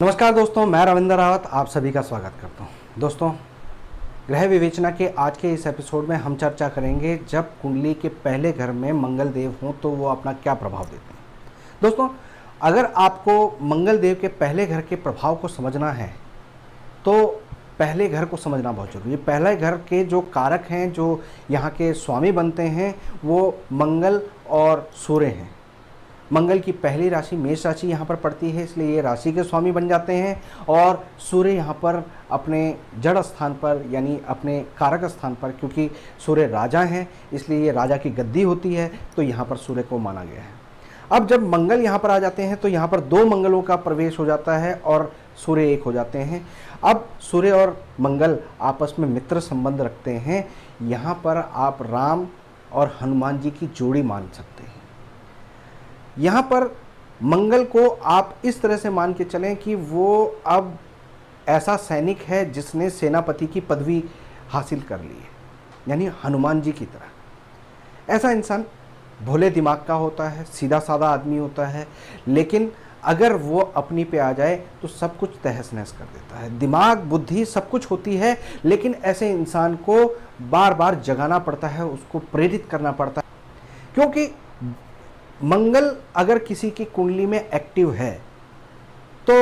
नमस्कार दोस्तों, मैं रविंद्र रावत आप सभी का स्वागत करता हूं। दोस्तों, ग्रह विवेचना के आज के इस एपिसोड में हम चर्चा करेंगे जब कुंडली के पहले घर में मंगल देव हों तो वो अपना क्या प्रभाव देते हैं। दोस्तों, अगर आपको मंगल देव के पहले घर के प्रभाव को समझना है तो पहले घर को समझना बहुत जरूरी है। पहले घर के जो कारक हैं, जो यहाँ के स्वामी बनते हैं, वो मंगल और सूर्य हैं। मंगल की पहली राशि मेष राशि यहाँ पर पड़ती है, इसलिए ये राशि के स्वामी बन जाते हैं। और सूर्य यहाँ पर अपने जड़ स्थान पर यानी अपने कारक स्थान पर, क्योंकि सूर्य राजा हैं इसलिए ये राजा की गद्दी होती है, तो यहाँ पर सूर्य को माना गया है। अब जब मंगल यहाँ पर आ जाते हैं तो यहाँ पर दो मंगलों का प्रवेश हो जाता है और सूर्य एक हो जाते हैं। अब सूर्य और मंगल आपस में मित्र संबंध रखते हैं। यहाँ पर आप राम और हनुमान जी की जोड़ी मान सकते हैं। यहाँ पर मंगल को आप इस तरह से मान के चलें कि वो अब ऐसा सैनिक है जिसने सेनापति की पदवी हासिल कर ली है, यानी हनुमान जी की तरह। ऐसा इंसान भोले दिमाग का होता है, सीधा साधा आदमी होता है, लेकिन अगर वो अपनी पे आ जाए तो सब कुछ तहस नहस कर देता है। दिमाग, बुद्धि सब कुछ होती है, लेकिन ऐसे इंसान को बार बार जगाना पड़ता है, उसको प्रेरित करना पड़ता है। क्योंकि मंगल अगर किसी की कुंडली में एक्टिव है तो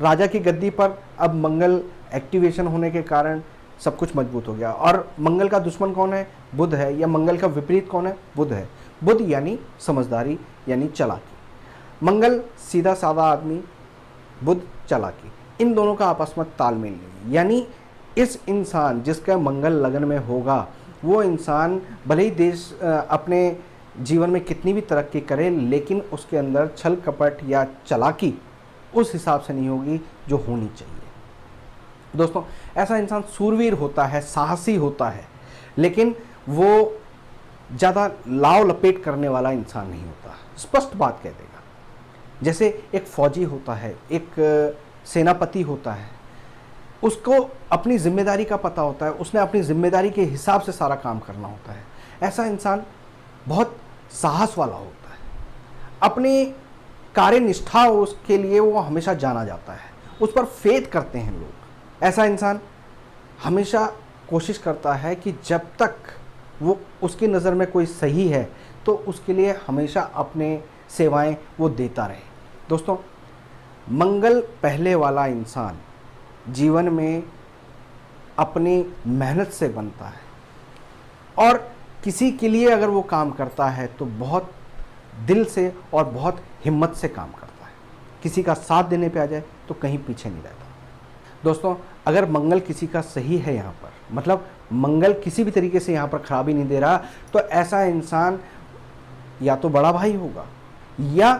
राजा की गद्दी पर अब मंगल एक्टिवेशन होने के कारण सब कुछ मजबूत हो गया। और मंगल का दुश्मन कौन है? बुध है। या मंगल का विपरीत कौन है? बुध है। बुध यानी समझदारी, यानी चालाकी। मंगल सीधा साधा आदमी, बुध चालाकी। इन दोनों का आपस में तालमेल नहीं, यानी इस इंसान जिसका मंगल लगन में होगा वो इंसान भले ही देश अपने जीवन में कितनी भी तरक्की करे, लेकिन उसके अंदर छल कपट या चालाकी उस हिसाब से नहीं होगी जो होनी चाहिए। दोस्तों, ऐसा इंसान सूरवीर होता है, साहसी होता है, लेकिन वो ज़्यादा लाव लपेट करने वाला इंसान नहीं होता। स्पष्ट बात कह देगा। जैसे एक फौजी होता है, एक सेनापति होता है, उसको अपनी जिम्मेदारी का पता होता है, उसने अपनी जिम्मेदारी के हिसाब से सारा काम करना होता है। ऐसा इंसान बहुत साहस वाला होता है। अपनी कार्यनिष्ठा उसके लिए वो हमेशा जाना जाता है, उस पर फेथ करते हैं लोग। ऐसा इंसान हमेशा कोशिश करता है कि जब तक वो उसकी नज़र में कोई सही है तो उसके लिए हमेशा अपने सेवाएं वो देता रहे। दोस्तों, मंगल पहले वाला इंसान जीवन में अपनी मेहनत से बनता है और किसी के लिए अगर वो काम करता है तो बहुत दिल से और बहुत हिम्मत से काम करता है। किसी का साथ देने पे आ जाए तो कहीं पीछे नहीं रहता। दोस्तों, अगर मंगल किसी का सही है यहाँ पर, मतलब मंगल किसी भी तरीके से यहाँ पर खराबी नहीं दे रहा, तो ऐसा इंसान या तो बड़ा भाई होगा या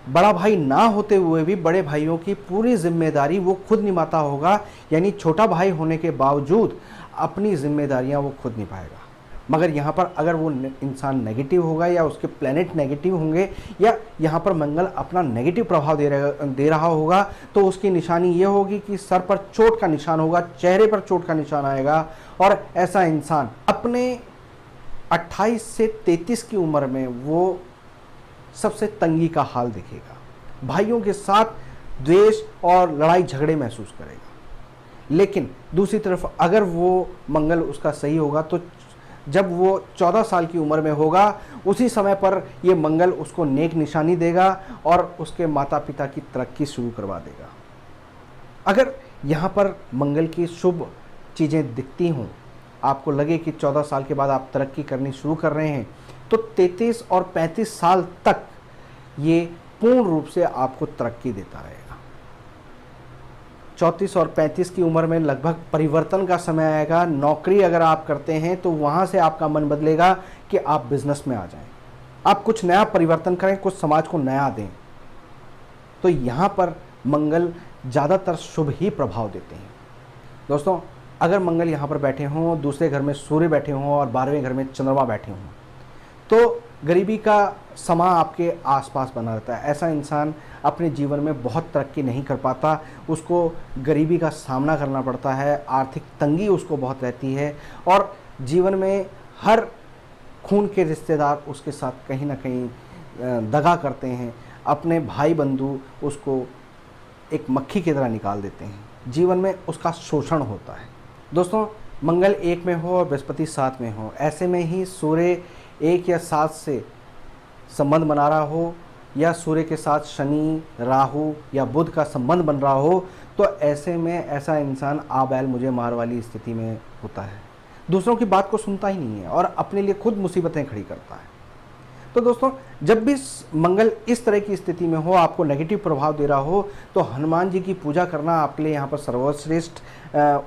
बड़ा भाई ना होते हुए भी बड़े भाइयों की पूरी जिम्मेदारी वो खुद निभाता होगा। यानी छोटा भाई होने के बावजूद अपनी जिम्मेदारियाँ वो खुद निभाएगा। मगर यहाँ पर अगर वो इंसान नेगेटिव होगा या उसके प्लैनेट नेगेटिव होंगे या यहाँ पर मंगल अपना नेगेटिव प्रभाव दे रहा होगा तो उसकी निशानी ये होगी कि सर पर चोट का निशान होगा, चेहरे पर चोट का निशान आएगा। और ऐसा इंसान अपने 28 से 33 की उम्र में वो सबसे तंगी का हाल दिखेगा, भाइयों के साथ द्वेष और लड़ाई झगड़े महसूस करेगा। लेकिन दूसरी तरफ अगर वो मंगल उसका सही होगा तो जब वो 14 साल की उम्र में होगा उसी समय पर ये मंगल उसको नेक निशानी देगा और उसके माता पिता की तरक्की शुरू करवा देगा। अगर यहाँ पर मंगल की शुभ चीज़ें दिखती हों, आपको लगे कि 14 साल के बाद आप तरक्की करनी शुरू कर रहे हैं, तो 33 और 35 साल तक ये पूर्ण रूप से आपको तरक्की देता रहेगा। 34 और 35 की उम्र में लगभग परिवर्तन का समय आएगा। नौकरी अगर आप करते हैं तो वहाँ से आपका मन बदलेगा कि आप बिजनेस में आ जाएं, आप कुछ नया परिवर्तन करें, कुछ समाज को नया दें। तो यहाँ पर मंगल ज़्यादातर शुभ ही प्रभाव देते हैं। दोस्तों, अगर मंगल यहाँ पर बैठे हों, दूसरे घर में सूर्य बैठे हों और 12वें घर में चंद्रमा बैठे हों तो गरीबी का समा आपके आसपास बना रहता है। ऐसा इंसान अपने जीवन में बहुत तरक्की नहीं कर पाता, उसको गरीबी का सामना करना पड़ता है, आर्थिक तंगी उसको बहुत रहती है और जीवन में हर खून के रिश्तेदार उसके साथ कहीं ना कहीं दगा करते हैं। अपने भाई बंधु उसको एक मक्खी की तरह निकाल देते हैं, जीवन में उसका शोषण होता है। दोस्तों, मंगल 1 में हो और बृहस्पति 7 में हो, ऐसे में ही सूर्य 1 या 7 से संबंध बना रहा हो या सूर्य के साथ शनि, राहु या बुध का संबंध बन रहा हो, तो ऐसे में ऐसा इंसान आ बैल मुझे मार वाली स्थिति में होता है। दूसरों की बात को सुनता ही नहीं है और अपने लिए खुद मुसीबतें खड़ी करता है। तो दोस्तों, जब भी मंगल इस तरह की स्थिति में हो, आपको नेगेटिव प्रभाव दे रहा हो, तो हनुमान जी की पूजा करना आपके लिए यहाँ पर सर्वश्रेष्ठ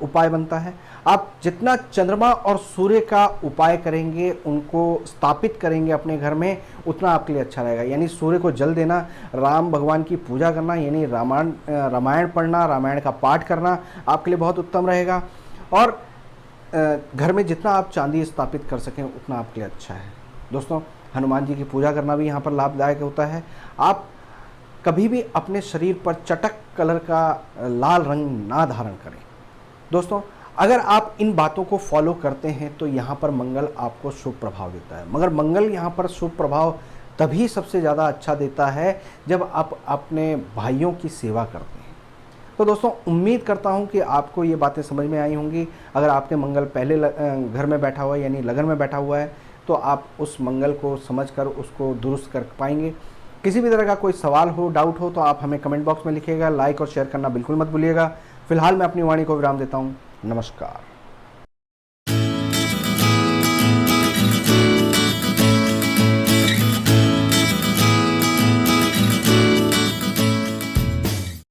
उपाय बनता है। आप जितना चंद्रमा और सूर्य का उपाय करेंगे, उनको स्थापित करेंगे अपने घर में, उतना आपके लिए अच्छा रहेगा। यानी सूर्य को जल देना, राम भगवान की पूजा करना, यानी रामायण पढ़ना, रामायण का पाठ करना आपके लिए बहुत उत्तम रहेगा। और घर में जितना आप चांदी स्थापित कर सकें उतना आपके लिए अच्छा है। दोस्तों, हनुमान जी की पूजा करना भी यहाँ पर लाभदायक होता है। आप कभी भी अपने शरीर पर चटक कलर का लाल रंग ना धारण करें। दोस्तों, अगर आप इन बातों को फॉलो करते हैं तो यहाँ पर मंगल आपको शुभ प्रभाव देता है। मगर मंगल यहाँ पर शुभ प्रभाव तभी सबसे ज़्यादा अच्छा देता है जब आप अपने भाइयों की सेवा करते हैं। तो दोस्तों, उम्मीद करता हूँ कि आपको ये बातें समझ में आई होंगी। अगर आपके मंगल पहले घर में बैठा हुआ है, यानी लगन में बैठा हुआ है, तो आप उस मंगल को समझकर उसको दुरुस्त कर पाएंगे। किसी भी तरह का कोई सवाल हो, डाउट हो, तो आप हमें कमेंट बॉक्स में लिखिएगा। लाइक और शेयर करना बिल्कुल मत भूलिएगा। फिलहाल मैं अपनी वाणी को विराम देता हूँ। नमस्कार।